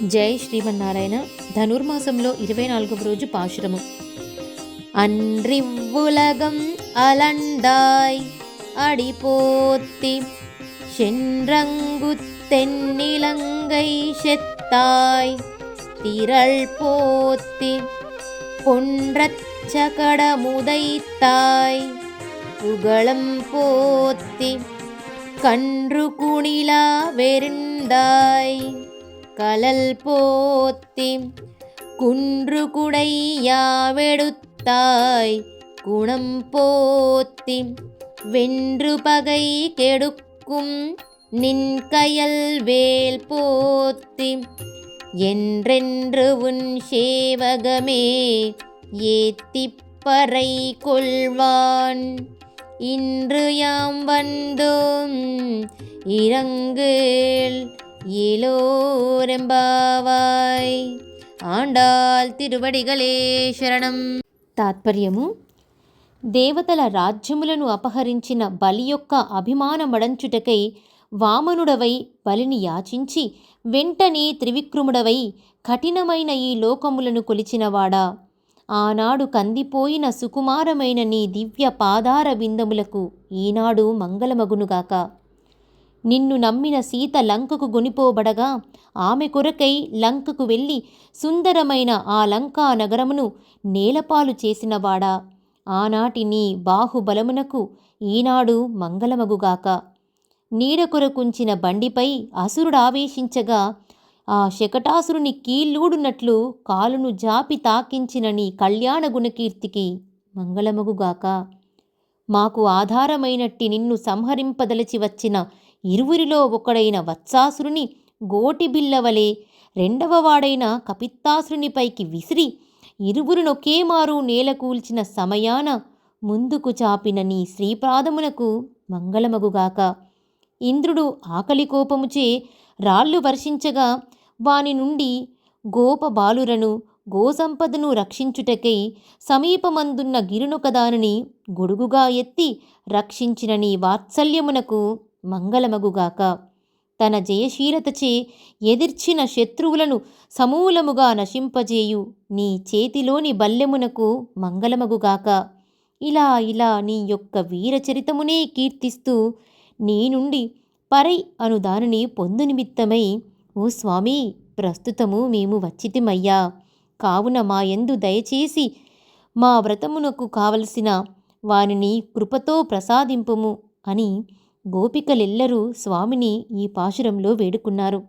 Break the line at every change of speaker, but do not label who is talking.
జై శ్రీమన్నారాయణ. ధనుర్మాసంలో 24వ రోజు పాశురము. அன்றிவ்வுலகம் அலண்டாய் அடிபோத்தி சென்றங்குத்தென்னிலங்கை செத்தாய் திரள் போத்தி பொன்றச்சகடமுதைத்தாய் புகழம் போத்தி கன்று குணிலா வெறிந்தாய் கலல் போத்தி குன்று குடையாவெடுத்தாய் குணம் போத்தி வென்று பகை கெடுக்கும் நின் கயல் வேல் போத்தி என்றென்று உன் சேவகமே ஏத்திப்பறை கொள்வான் இன்று யாம் வந்தோம் இரங்கேல் ఏలోరెంబావాయ్. ఆండాల్ తిరువడిగలే శరణం. తాత్పర్యము: దేవతల రాజ్యములను అపహరించిన బలి యొక్క అభిమానమడంచుటకై వామనుడవై బలిని యాచించి వెంటనే త్రివిక్రముడవై కఠినమైన ఈ లోకములను కొలిచినవాడా, ఆనాడు కందిపోయిన సుకుమారమైన నీ దివ్య పాదార బిందములకు ఈనాడు మంగళమగునుగాక. నిన్ను నమ్మిన సీత లంకకు గొనిపోబడగా ఆమె కొరకై లంకకు వెళ్ళి సుందరమైన ఆ లంకా నగరమును నేలపాలు చేసినవాడా, ఆనాటి నీ బాహుబలమునకు ఈనాడు మంగళమగుగాక. నీడ కొరకుంచిన బండిపై అసురుడావేశించగా ఆ శకటాసురుని కీళ్ళూడునట్లు కాలును జాపి తాకించిన నీ కళ్యాణ గుణకీర్తికి మంగళమగుగాక. మాకు ఆధారమైనట్టి నిన్ను సంహరింపదలచి వచ్చిన ఇరువురిలో ఒకడైన వత్సాసురుని గోటి బిల్లవలే రెండవ వాడైన కపిత్తాసురునిపైకి విసిరి ఇరువురునొకేమారు నేలకూల్చిన సమయాన ముందుకు చాపిన నీ శ్రీపాదమునకు మంగళమగుగాక. ఇంద్రుడు ఆకలి కోపముచే రాళ్ళు వర్షించగా వాని నుండి గోప బాలురను గోసంపదను రక్షించుటకై సమీపమందున్న గిరునొకదానిని గొడుగుగా ఎత్తి రక్షించిన నీ వాత్సల్యమునకు మంగళమగుగాక. తన జయశీలతచే ఎదిర్చిన శత్రువులను సమూలముగా నశింపజేయు నీ చేతిలోని బల్లెమునకు మంగళమగుగాక. ఇలా ఇలా నీ యొక్క వీరచరితమునే కీర్తిస్తూ నీ నుండి పరై అను దానిని పొందు నిమిత్తమై, ఓ స్వామి, ప్రస్తుతము మేము వచ్చితిమయ్యా. కావున మా యందు దయచేసి మా వ్రతమునకు కావలసిన వానిని కృపతో ప్రసాదింపుము అని గోపికలెల్లరూ స్వామిని ఈ పాశురంలో వేడుకున్నారు.